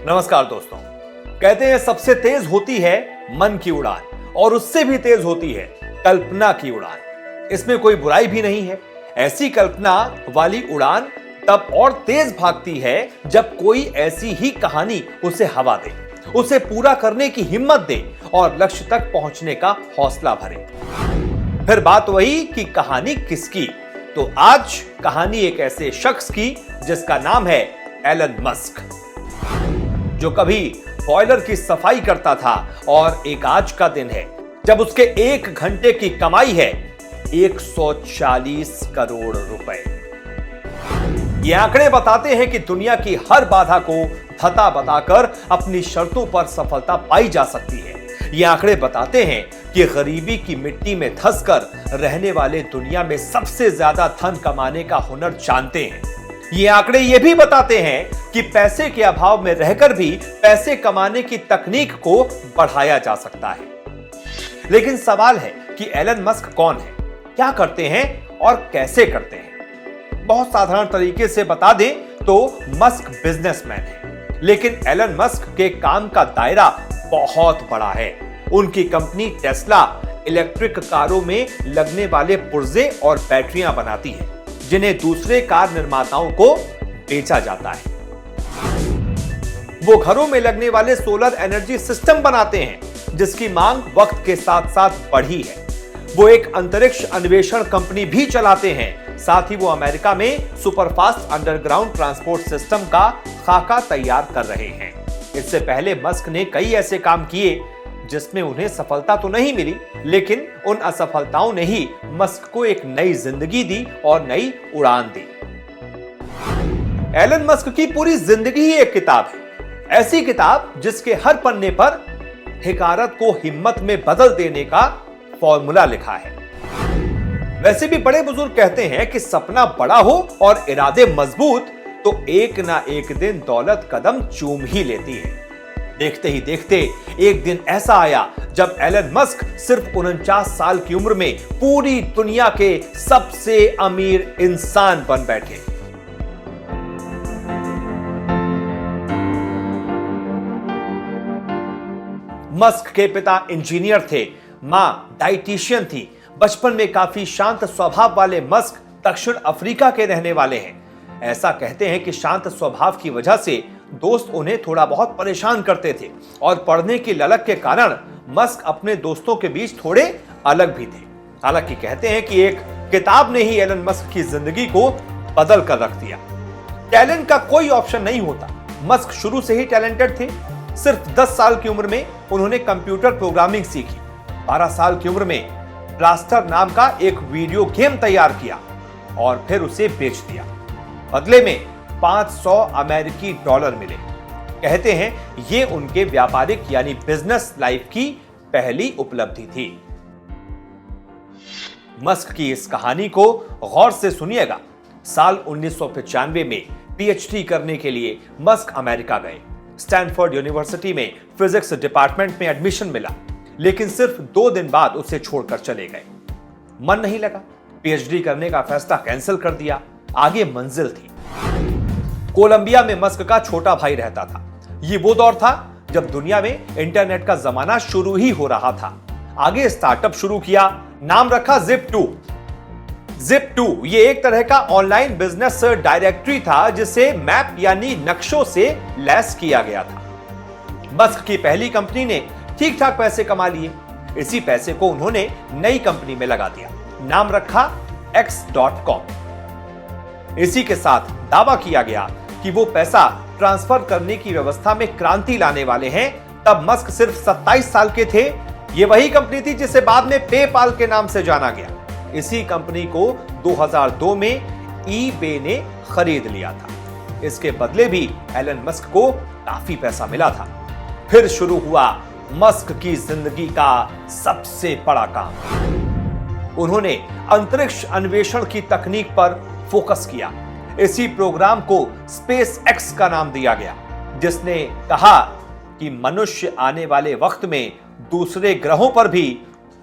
नमस्कार दोस्तों। कहते हैं सबसे तेज होती है मन की उड़ान और उससे भी तेज होती है कल्पना की उड़ान। इसमें कोई बुराई भी नहीं है। ऐसी कल्पना वाली उड़ान तब और तेज भागती है जब कोई ऐसी ही कहानी उसे हवा दे, उसे पूरा करने की हिम्मत दे और लक्ष्य तक पहुंचने का हौसला भरे। फिर बात वही कि कहानी किसकी? तो आज कहानी एक ऐसे शख्स की जिसका नाम है एलन मस्क, जो कभी बॉयलर की सफाई करता था और एक आज का दिन है जब उसके 1 घंटे की कमाई है 140 करोड़ रुपए। ये आंकड़े बताते हैं कि दुनिया की हर बाधा को फतह बताकर अपनी शर्तों पर सफलता पाई जा सकती है। ये आंकड़े बताते हैं कि गरीबी की मिट्टी में धंसकर रहने वाले दुनिया में सबसे ज्यादा धन कमाने का हुनर जानते हैं। ये आंकड़े ये भी बताते हैं कि पैसे के अभाव में रहकर भी पैसे कमाने की तकनीक को बढ़ाया जा सकता है। लेकिन सवाल है कि एलन मस्क कौन है, क्या करते हैं और कैसे करते हैं? बहुत साधारण तरीके से बता दें तो मस्क बिजनेसमैन है, लेकिन एलन मस्क के काम का दायरा बहुत बड़ा है। उनकी कंपनी टेस्ला इलेक्ट्रिक कारों में लगने वाले पुर्जे और बैटरियां बनाती है, जिन्हें दूसरे कार निर्माताओं को बेचा जाता है। वो घरों में लगने वाले सोलर एनर्जी सिस्टम बनाते हैं, जिसकी मांग वक्त के साथ साथ बढ़ी है। वो एक अंतरिक्ष अन्वेषण कंपनी भी चलाते हैं। साथ ही वो अमेरिका में सुपरफास्ट अंडरग्राउंड ट्रांसपोर्ट सिस्टम का खाका तैयार कर रहे हैं। इससे पहले मस्क ने कई ऐसे काम किए जिसमें उन्हें सफलता तो नहीं मिली, लेकिन उन असफलताओं ने ही मस्क को एक नई जिंदगी दी और नई उड़ान दी। एलन मस्क की पूरी जिंदगी ही एक किताब है, ऐसी किताब जिसके हर पन्ने पर हिकारत को हिम्मत में बदल देने का फॉर्मूला लिखा है। वैसे भी बड़े बुजुर्ग कहते हैं कि सपना बड़ा हो और इरादे मजबूत तो एक ना एक दिन दौलत कदम चूम ही लेती है। देखते ही देखते एक दिन ऐसा आया जब एलन मस्क सिर्फ 49 साल की उम्र में पूरी दुनिया के सबसे अमीर इंसान बन बैठे। मस्क के पिता इंजीनियर थे, मां डाइटिशियन थी। बचपन में काफी शांत स्वभाव वाले मस्क दक्षिण अफ्रीका के रहने वाले हैं। ऐसा कहते हैं कि शांत स्वभाव की वजह से दोस्त उन्हें थोड़ा बहुत परेशान करते थे और पढ़ने की ललक के कारण मस्क अपने दोस्तों के बीच थोड़े अलग भी थे। हालांकि कहते हैं कि एक किताब ने ही एलन मस्क की जिंदगी को बदल कर रख दिया। टैलेंट का कोई ऑप्शन नहीं होता। मस्क शुरू से ही टैलेंटेड थे। सिर्फ 10 साल की उम्र में उन्होंने कंप्यूटर प्रोग्रामिंग सीखी। 12 साल की उम्र में ब्लास्टर नाम का एक वीडियो गेम तैयार किया और फिर उसे बेच दिया। बदले में 500 अमेरिकी डॉलर मिले। कहते हैं ये उनके व्यापारिक यानी बिजनेस लाइफ की पहली उपलब्धि थी। मस्क की इस कहानी को गौर से सुनिएगा। साल 1995 में पीएचडी करने के लिए मस्क अमेरिका गए। स्टैनफोर्ड यूनिवर्सिटी में फिजिक्स डिपार्टमेंट में एडमिशन मिला, लेकिन सिर्फ 2 दिन बाद उसे छोड़कर चले गए। मन नहीं लगा, पीएचडी करने का फैसला कैंसिल कर दिया। आगे मंजिल थी। कोलंबिया में मस्क का छोटा भाई रहता था। ये वो दौर था जब दुनिया में इंटरनेट का जमाना शुरू ही हो रहा था। आगे स्टार्टअप शुरू किया, नाम रखा Zip2। Zip2 ये एक तरह का ऑनलाइन बिजनेस डायरेक्टरी था जिसे मैप यानी नक्शों से लैस किया गया था। मस्क की पहली कंपनी ने ठीक ठाक पैसे कमा लिए। इसी पैसे को उन्होंने नई कंपनी में लगा दिया, नाम रखा X.com। इसी के साथ दावा किया गया कि वो पैसा ट्रांसफर करने की व्यवस्था में क्रांति लाने वाले हैं। तब मस्क सिर्फ 27 साल के थे। ये वही कंपनी थी जिसे बाद में पेपाल के नाम से जाना गया। इसी कंपनी को 2002 में ईबे ने खरीद लिया था। इसके बदले भी एलन मस्क को काफी पैसा मिला था। फिर शुरू हुआ मस्क की जिंदगी का सबसे बड़ा काम। उन्होंने अंतरिक्ष अन्वेषण की तकनीक पर फोकस किया। इसी प्रोग्राम को स्पेस एक्स का नाम दिया गया, जिसने कहा कि मनुष्य आने वाले वक्त में दूसरे ग्रहों पर भी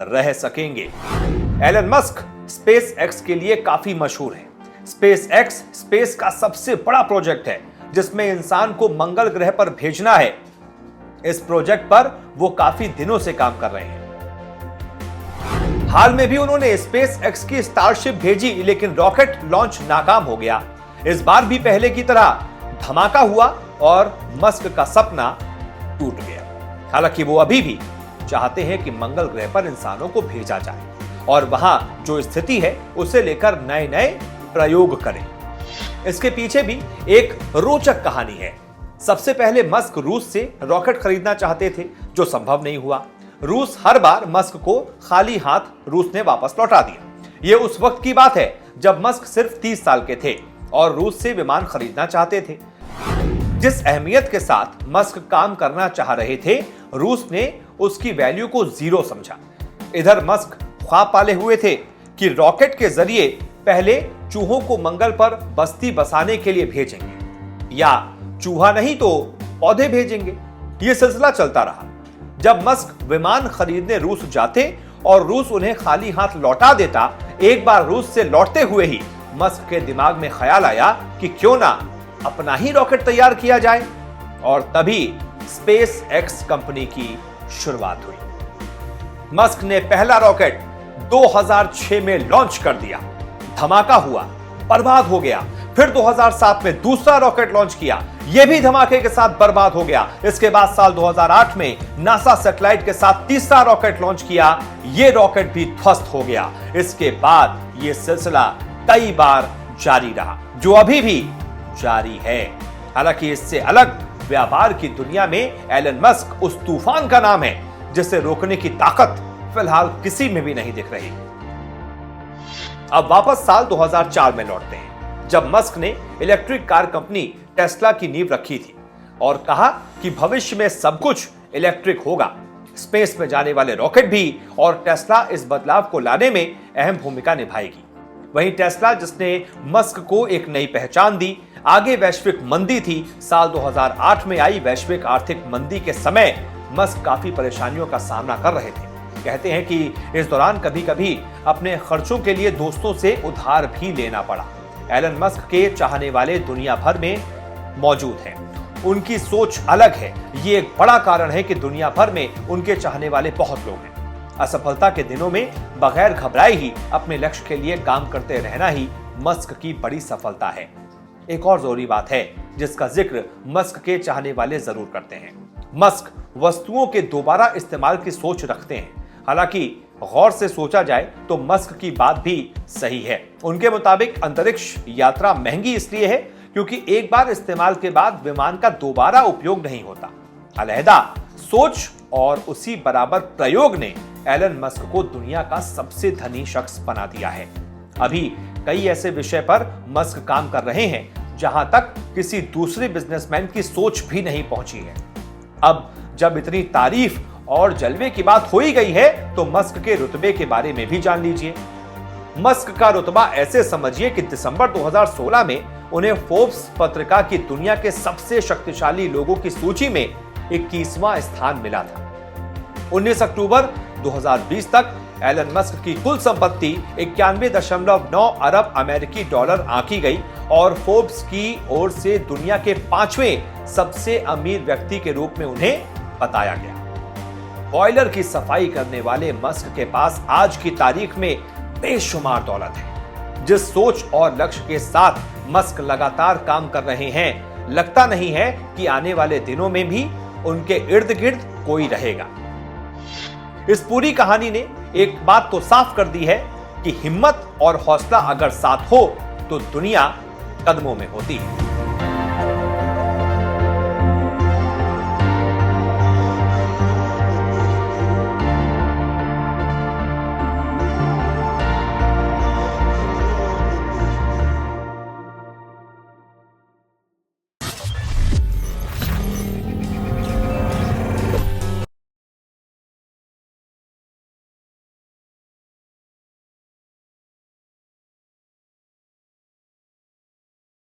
रह सकेंगे। एलन मस्क स्पेस एक्स के लिए काफी मशहूर है। स्पेस एक्स स्पेस का सबसे बड़ा प्रोजेक्ट है। जिसमें इंसान को मंगल ग्रह पर भेजना है। इस प्रोजेक्ट पर वो काफी दिनों से काम कर रहे हैं। हाल में भी उन्होंने स्पेस एक्स की स्टारशिप भेजी, लेकिन रॉकेट लॉन्च नाकाम हो गया। इस बार भी पहले की तरह धमाका हुआ और मस्क का सपना टूट गया। हालांकि वो अभी भी चाहते हैं कि मंगल ग्रह पर इंसानों को भेजा जाए और वहां जो स्थिति है उसे लेकर नए नए प्रयोग करें। इसके पीछे भी एक रोचक कहानी है। सबसे पहले मस्क रूस से रॉकेट खरीदना चाहते थे, जो संभव नहीं हुआ। रूस हर बार मस्क को खाली हाथ रूस ने वापस लौटा दिया। यह उस वक्त की बात है जब मस्क सिर्फ 30 साल के थे और रूस से विमान खरीदना चाहते थे। जिस अहमियत के साथ मस्क काम करना चाह रहे थे, रूस ने उसकी वैल्यू को जीरो समझा। इधर मस्क ख्वाब पाले हुए थे कि रॉकेट के जरिए पहले चूहों को मंगल पर बस्ती बसाने के लिए भेजेंगे, या चूहा नहीं तो पौधे भेजेंगे। यह सिलसिला चलता रहा। जब मस्क विमान खरीदने रूस जाते और रूस उन्हें खाली हाथ लौटा देता, एक बार रूस से लौटते हुए ही मस्क के दिमाग में ख्याल आया कि क्यों ना अपना ही रॉकेट तैयार किया जाए, और तभी स्पेस एक्स कंपनी की शुरुआत हुई। मस्क ने पहला रॉकेट 2006 में लॉन्च कर दिया। धमाका हुआ, बर्बाद हो गया। फिर 2007 में दूसरा रॉकेट लॉन्च किया, यह भी धमाके के साथ बर्बाद हो गया। इसके बाद साल 2008 में नासा सैटेलाइट के साथ तीसरा रॉकेट लॉन्च किया, यह रॉकेट भी ध्वस्त हो गया। इसके बाद यह सिलसिला कई बार जारी रहा, जो अभी भी जारी है। हालांकि इससे अलग व्यापार की दुनिया में एलन मस्क उस तूफान का नाम है जिसे रोकने की ताकत फिलहाल किसी में भी नहीं दिख रही। अब वापस साल 2004 में लौटते हैं, जब मस्क ने इलेक्ट्रिक कार कंपनी टेस्ला की नींव रखी थी और कहा कि भविष्य में सब कुछ इलेक्ट्रिक होगा। स्पेस में जाने वाले रॉकेट भी, और टेस्ला इस बदलाव को लाने में अहम भूमिका निभाएगी। वहीं टेस्ला, जिसने मस्क को एक नई पहचान दी, आगे वैश्विक मंदी थी। साल 2008 में आई वैश्विक आर्थिक मंदी के समय मस्क काफी परेशानियों का सामना कर रहे थे। कहते हैं कि इस दौरान कभी कभी अपने खर्चों के लिए दोस्तों से उधार भी लेना पड़ा। एलन मस्क के चाहने वाले दुनिया भर में मौजूद हैं। उनकी सोच अलग है। ये एक बड़ा कारण है कि दुनिया भर में उनके चाहने वाले बहुत लोग हैं। असफलता के दिनों में बगैर घबराए ही अपने लक्ष्य के लिए काम करते रहना ही मस्क की बड़ी सफलता है। एक और जरूरी बात है जिसका जिक्र मस्क के चाहने वाले जरूर करते हैं। मस्क वस्तुओं के दोबारा इस्तेमाल की सोच रखते हैं। हालांकि गौर से सोचा जाए तो मस्क की बात भी सही है। उनके मुताबिक अंतरिक्ष यात्रा महंगी इसलिए है क्योंकि एक बार इस्तेमाल के बाद विमान का दोबारा उपयोग नहीं होता। अलहदा सोच और उसी बराबर प्रयोग ने एलन मस्क को दुनिया का सबसे धनी शख्स बना दिया है। अभी कई ऐसे विषय पर मस्क काम कर रहे हैं जहां तक किसी दूसरे बिजनेसमैन की सोच भी नहीं पहुंची है। अब जब इतनी तारीफ और जलवे की बात हो ही गई है तो मस्क के रुतबे के बारे में भी जान लीजिए। मस्क का रुतबा ऐसे समझिए कि दिसंबर 2016 में उन्हें फोर्ब्स पत्रिका की दुनिया के सबसे शक्तिशाली लोगों की सूची में 21वां स्थान मिला था। 19 अक्टूबर 2020 तक एलन मस्क की कुल संपत्ति 91.9 अरब अमेरिकी डॉलर आंकी गई और फोर्ब्स की ओर से दुनिया के 5वें सबसे अमीर व्यक्ति के रूप में उन्हें बताया गया। बॉयलर की सफाई करने वाले मस्क के पास आज की तारीख में बेशुमार दौलत है। जिस सोच और लक्ष्य के साथ मस्क लगातार काम कर रहे हैं, लगता नहीं है कि आने वाले दिनों में भी उनके इर्द गिर्द कोई रहेगा। इस पूरी कहानी ने एक बात तो साफ कर दी है कि हिम्मत और हौसला अगर साथ हो तो दुनिया कदमों में होती है।